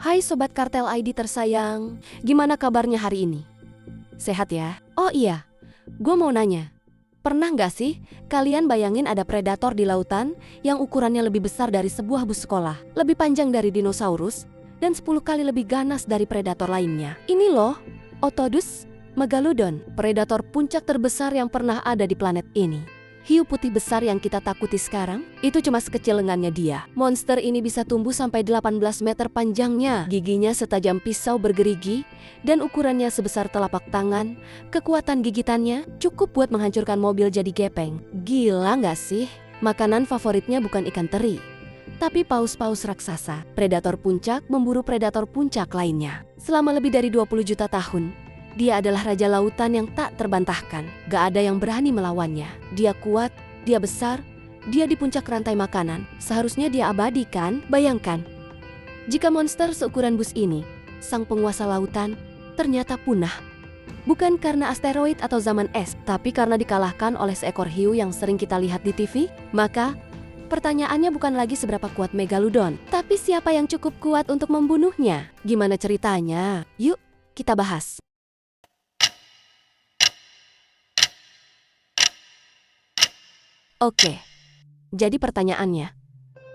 Hai Sobat Kartel ID tersayang, gimana kabarnya hari ini? Sehat ya? Oh iya, gue mau nanya. Pernah nggak sih kalian bayangin ada predator di lautan yang ukurannya lebih besar dari sebuah bus sekolah, lebih panjang dari dinosaurus, dan 10 kali lebih ganas dari predator lainnya? Ini loh, Otodus megalodon, predator puncak terbesar yang pernah ada di planet ini. Hiu putih besar yang kita takuti sekarang, itu cuma sekecil lengannya dia. Monster ini bisa tumbuh sampai 18 meter panjangnya. Giginya setajam pisau bergerigi, dan ukurannya sebesar telapak tangan. Kekuatan gigitannya cukup buat menghancurkan mobil jadi gepeng. Gila nggak sih? Makanan favoritnya bukan ikan teri, tapi paus-paus raksasa. Predator puncak memburu predator puncak lainnya. Selama lebih dari 20 juta tahun, dia adalah raja lautan yang tak terbantahkan. Gak ada yang berani melawannya. Dia kuat, dia besar, dia di puncak rantai makanan. Seharusnya dia abadi kan? Bayangkan, jika monster seukuran bus ini, sang penguasa lautan, ternyata punah. Bukan karena asteroid atau zaman es, tapi karena dikalahkan oleh seekor hiu yang sering kita lihat di TV. Maka, pertanyaannya bukan lagi seberapa kuat megalodon, tapi siapa yang cukup kuat untuk membunuhnya. Gimana ceritanya? Yuk, kita bahas. Oke, jadi pertanyaannya,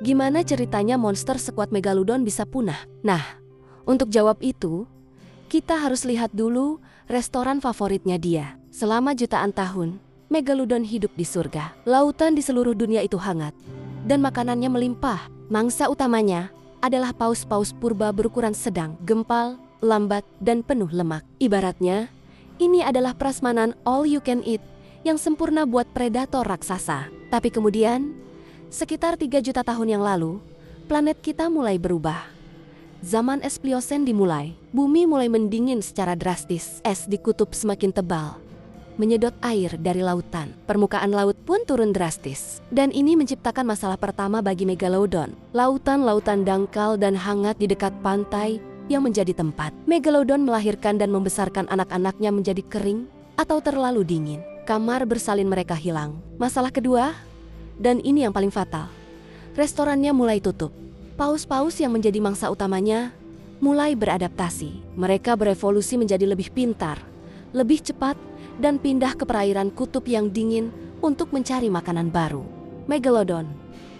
gimana ceritanya monster sekuat megalodon bisa punah? Nah, untuk jawab itu, kita harus lihat dulu restoran favoritnya dia. Selama jutaan tahun, megalodon hidup di surga. Lautan di seluruh dunia itu hangat, dan makanannya melimpah. Mangsa utamanya adalah paus-paus purba berukuran sedang, gempal, lambat, dan penuh lemak. Ibaratnya, ini adalah prasmanan all you can eat yang sempurna buat predator raksasa. Tapi kemudian, sekitar 3 juta tahun yang lalu, planet kita mulai berubah. Zaman es Pliosen dimulai. Bumi mulai mendingin secara drastis. Es di kutub semakin tebal, menyedot air dari lautan. Permukaan laut pun turun drastis. Dan ini menciptakan masalah pertama bagi megalodon. Lautan-lautan dangkal dan hangat di dekat pantai yang menjadi tempat megalodon melahirkan dan membesarkan anak-anaknya menjadi kering atau terlalu dingin. Kamar bersalin mereka hilang. Masalah kedua, dan ini yang paling fatal, restorannya mulai tutup. Paus-paus yang menjadi mangsa utamanya mulai beradaptasi. Mereka berevolusi menjadi lebih pintar, lebih cepat, dan pindah ke perairan kutub yang dingin untuk mencari makanan baru. Megalodon,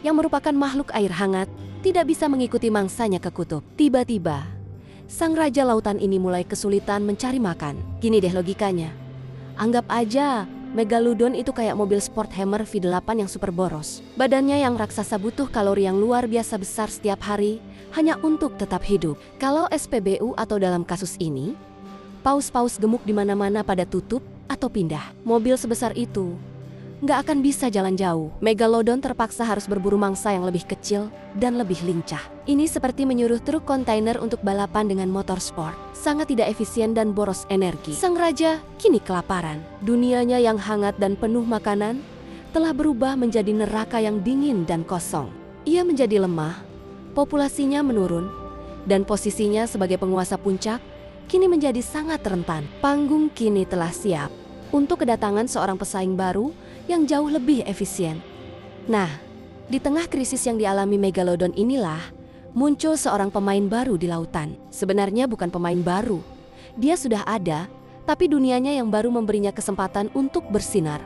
yang merupakan makhluk air hangat, tidak bisa mengikuti mangsanya ke kutub. Tiba-tiba, sang raja lautan ini mulai kesulitan mencari makan. Gini deh logikanya. Anggap aja megalodon itu kayak mobil sport Hammer V8 yang super boros. Badannya yang raksasa butuh kalori yang luar biasa besar setiap hari hanya untuk tetap hidup. Kalau SPBU atau dalam kasus ini, paus-paus gemuk di mana-mana pada tutup atau pindah. Mobil sebesar itu nggak akan bisa jalan jauh. Megalodon terpaksa harus berburu mangsa yang lebih kecil dan lebih lincah. Ini seperti menyuruh truk kontainer untuk balapan dengan motor sport. Sangat tidak efisien dan boros energi. Sang raja kini kelaparan. Dunianya yang hangat dan penuh makanan telah berubah menjadi neraka yang dingin dan kosong. Ia menjadi lemah, populasinya menurun, dan posisinya sebagai penguasa puncak kini menjadi sangat rentan. Panggung kini telah siap untuk kedatangan seorang pesaing baru yang jauh lebih efisien. Nah, di tengah krisis yang dialami megalodon inilah muncul seorang pemain baru di lautan. Sebenarnya bukan pemain baru. Dia sudah ada, tapi dunianya yang baru memberinya kesempatan untuk bersinar.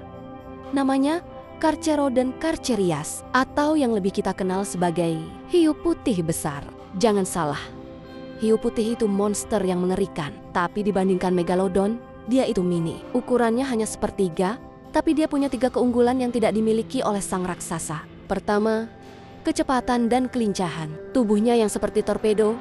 Namanya Carcharodon carcharias, atau yang lebih kita kenal sebagai hiu putih besar. Jangan salah, hiu putih itu monster yang mengerikan. Tapi dibandingkan megalodon, dia itu mini. Ukurannya hanya sepertiga, tapi dia punya 3 keunggulan yang tidak dimiliki oleh sang raksasa. Pertama, kecepatan dan kelincahan. Tubuhnya yang seperti torpedo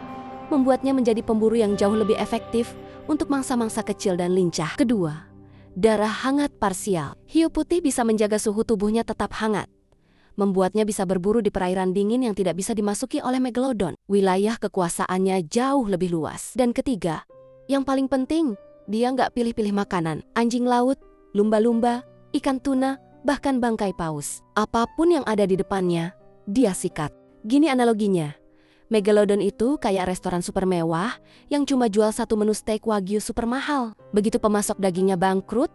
membuatnya menjadi pemburu yang jauh lebih efektif untuk mangsa-mangsa kecil dan lincah. Kedua, darah hangat parsial. Hiu putih bisa menjaga suhu tubuhnya tetap hangat, membuatnya bisa berburu di perairan dingin yang tidak bisa dimasuki oleh megalodon. Wilayah kekuasaannya jauh lebih luas. Dan ketiga, yang paling penting, dia nggak pilih-pilih makanan. Anjing laut, lumba-lumba, ikan tuna, bahkan bangkai paus. Apapun yang ada di depannya, dia sikat. Gini analoginya, megalodon itu kayak restoran super mewah yang cuma jual satu menu steak wagyu super mahal. Begitu pemasok dagingnya bangkrut,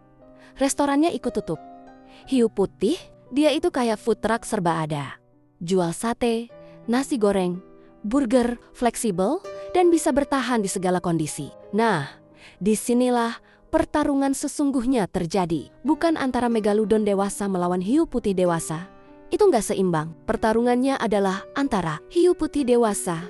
restorannya ikut tutup. Hiu putih, dia itu kayak food truck serba ada. Jual sate, nasi goreng, burger, fleksibel, dan bisa bertahan di segala kondisi. Nah, disinilah pertarungan sesungguhnya terjadi. Bukan antara Megalodon dewasa melawan hiu putih dewasa. Itu nggak seimbang. Pertarungannya adalah antara hiu putih dewasa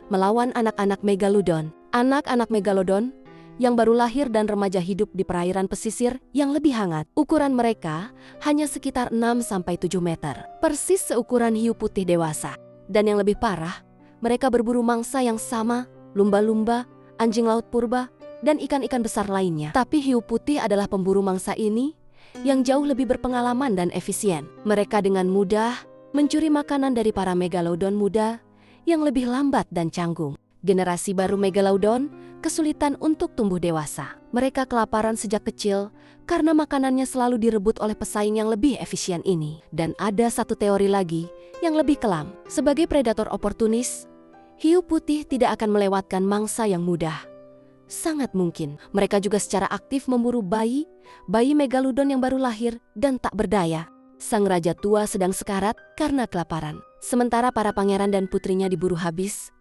melawan anak-anak Megalodon. Anak-anak Megalodon yang baru lahir dan remaja hidup di perairan pesisir yang lebih hangat. Ukuran mereka hanya sekitar 6-7 meter. Persis seukuran hiu putih dewasa. Dan yang lebih parah, mereka berburu mangsa yang sama, lumba-lumba, anjing laut purba, dan ikan-ikan besar lainnya. Tapi hiu putih adalah pemburu mangsa ini yang jauh lebih berpengalaman dan efisien. Mereka dengan mudah mencuri makanan dari para Megalodon muda yang lebih lambat dan canggung. Generasi baru Megalodon kesulitan untuk tumbuh dewasa. Mereka kelaparan sejak kecil karena makanannya selalu direbut oleh pesaing yang lebih efisien ini. Dan ada satu teori lagi yang lebih kelam. Sebagai predator oportunis, hiu putih tidak akan melewatkan mangsa yang mudah. Sangat mungkin mereka juga secara aktif memburu bayi Megalodon yang baru lahir dan tak berdaya. Sang raja tua sedang sekarat karena kelaparan. Sementara para pangeran dan putrinya diburu habis,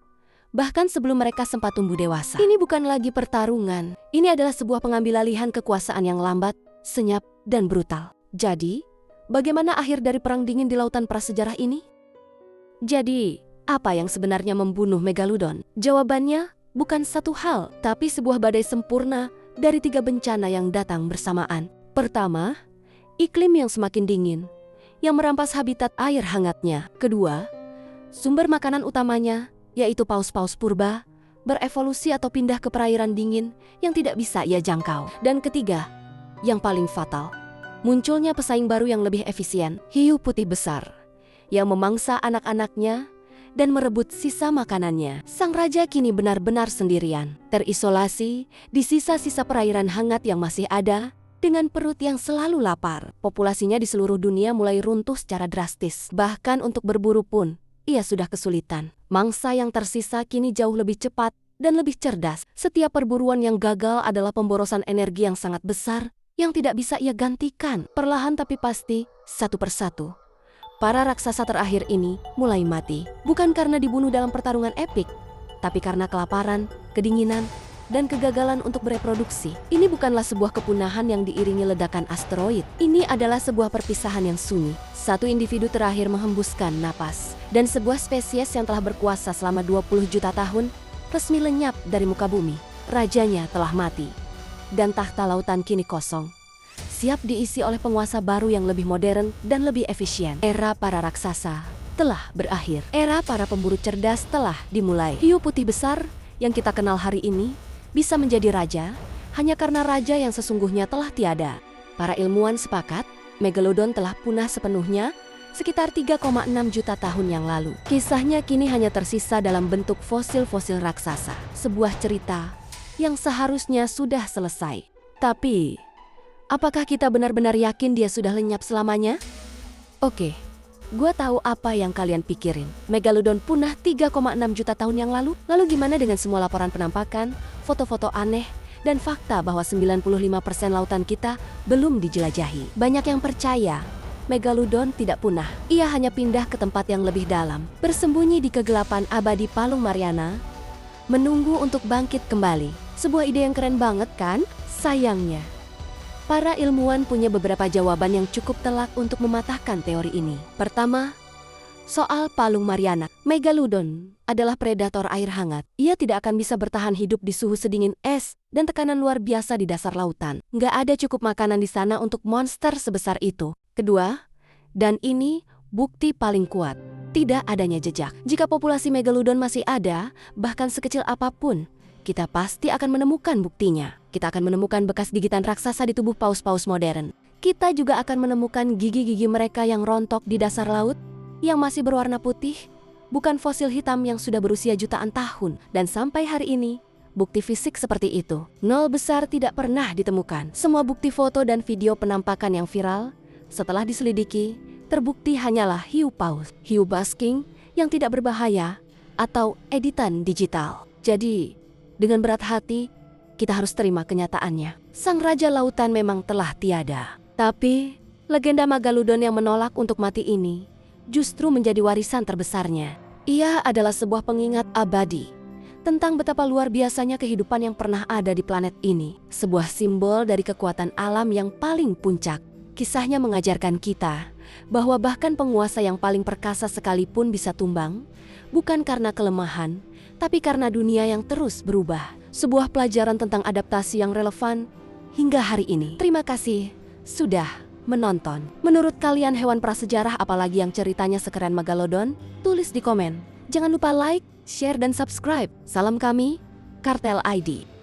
bahkan sebelum mereka sempat tumbuh dewasa. Ini bukan lagi pertarungan. Ini adalah sebuah pengambil alihan kekuasaan yang lambat, senyap, dan brutal. Jadi, bagaimana akhir dari perang dingin di lautan prasejarah ini? Jadi, apa yang sebenarnya membunuh Megalodon? Jawabannya bukan satu hal, tapi sebuah badai sempurna dari 3 bencana yang datang bersamaan. Pertama, iklim yang semakin dingin, yang merampas habitat air hangatnya. Kedua, sumber makanan utamanya, yaitu paus-paus purba, berevolusi atau pindah ke perairan dingin yang tidak bisa ia jangkau. Dan ketiga, yang paling fatal, munculnya pesaing baru yang lebih efisien, hiu putih besar, yang memangsa anak-anaknya dan merebut sisa makanannya. Sang raja kini benar-benar sendirian, terisolasi di sisa-sisa perairan hangat yang masih ada, dengan perut yang selalu lapar. Populasinya di seluruh dunia mulai runtuh secara drastis. Bahkan untuk berburu pun, ia sudah kesulitan. Mangsa yang tersisa kini jauh lebih cepat dan lebih cerdas. Setiap perburuan yang gagal adalah pemborosan energi yang sangat besar yang tidak bisa ia gantikan. Perlahan tapi pasti, satu persatu, para raksasa terakhir ini mulai mati. Bukan karena dibunuh dalam pertarungan epik, tapi karena kelaparan, kedinginan, dan kegagalan untuk bereproduksi. Ini bukanlah sebuah kepunahan yang diiringi ledakan asteroid. Ini adalah sebuah perpisahan yang sunyi. Satu individu terakhir menghembuskan napas, dan sebuah spesies yang telah berkuasa selama 20 juta tahun resmi lenyap dari muka bumi. Rajanya telah mati, dan tahta lautan kini kosong, siap diisi oleh penguasa baru yang lebih modern dan lebih efisien. Era para raksasa telah berakhir. Era para pemburu cerdas telah dimulai. Hiu putih besar yang kita kenal hari ini bisa menjadi raja hanya karena raja yang sesungguhnya telah tiada. Para ilmuwan sepakat, Megalodon telah punah sepenuhnya sekitar 3,6 juta tahun yang lalu. Kisahnya kini hanya tersisa dalam bentuk fosil-fosil raksasa. Sebuah cerita yang seharusnya sudah selesai. Tapi, apakah kita benar-benar yakin dia sudah lenyap selamanya? Oke, gue tahu apa yang kalian pikirin. Megalodon punah 3,6 juta tahun yang lalu? Lalu gimana dengan semua laporan penampakan, foto-foto aneh, dan fakta bahwa 95% lautan kita belum dijelajahi? Banyak yang percaya Megalodon tidak punah. Ia hanya pindah ke tempat yang lebih dalam, bersembunyi di kegelapan abadi Palung Mariana, menunggu untuk bangkit kembali. Sebuah ide yang keren banget kan? Sayangnya, para ilmuwan punya beberapa jawaban yang cukup telak untuk mematahkan teori ini. Pertama, soal Palung Mariana. Megalodon adalah predator air hangat. Ia tidak akan bisa bertahan hidup di suhu sedingin es dan tekanan luar biasa di dasar lautan. Nggak ada cukup makanan di sana untuk monster sebesar itu. Kedua, dan ini bukti paling kuat, tidak adanya jejak. Jika populasi Megalodon masih ada, bahkan sekecil apapun, kita pasti akan menemukan buktinya. Kita akan menemukan bekas gigitan raksasa di tubuh paus-paus modern. Kita juga akan menemukan gigi-gigi mereka yang rontok di dasar laut, yang masih berwarna putih, bukan fosil hitam yang sudah berusia jutaan tahun. Dan sampai hari ini, bukti fisik seperti itu, nol besar tidak pernah ditemukan. Semua bukti foto dan video penampakan yang viral, setelah diselidiki, terbukti hanyalah hiu paus, hiu basking yang tidak berbahaya, atau editan digital. Jadi, dengan berat hati, kita harus terima kenyataannya. Sang Raja Lautan memang telah tiada. Tapi, legenda Megalodon yang menolak untuk mati ini justru menjadi warisan terbesarnya. Ia adalah sebuah pengingat abadi tentang betapa luar biasanya kehidupan yang pernah ada di planet ini. Sebuah simbol dari kekuatan alam yang paling puncak. Kisahnya mengajarkan kita bahwa bahkan penguasa yang paling perkasa sekalipun bisa tumbang, bukan karena kelemahan, tapi karena dunia yang terus berubah. Sebuah pelajaran tentang adaptasi yang relevan hingga hari ini. Terima kasih sudah menonton. Menurut kalian hewan prasejarah apalagi yang ceritanya sekeren Megalodon? Tulis di komen. Jangan lupa like, share, dan subscribe. Salam kami, Kartel ID.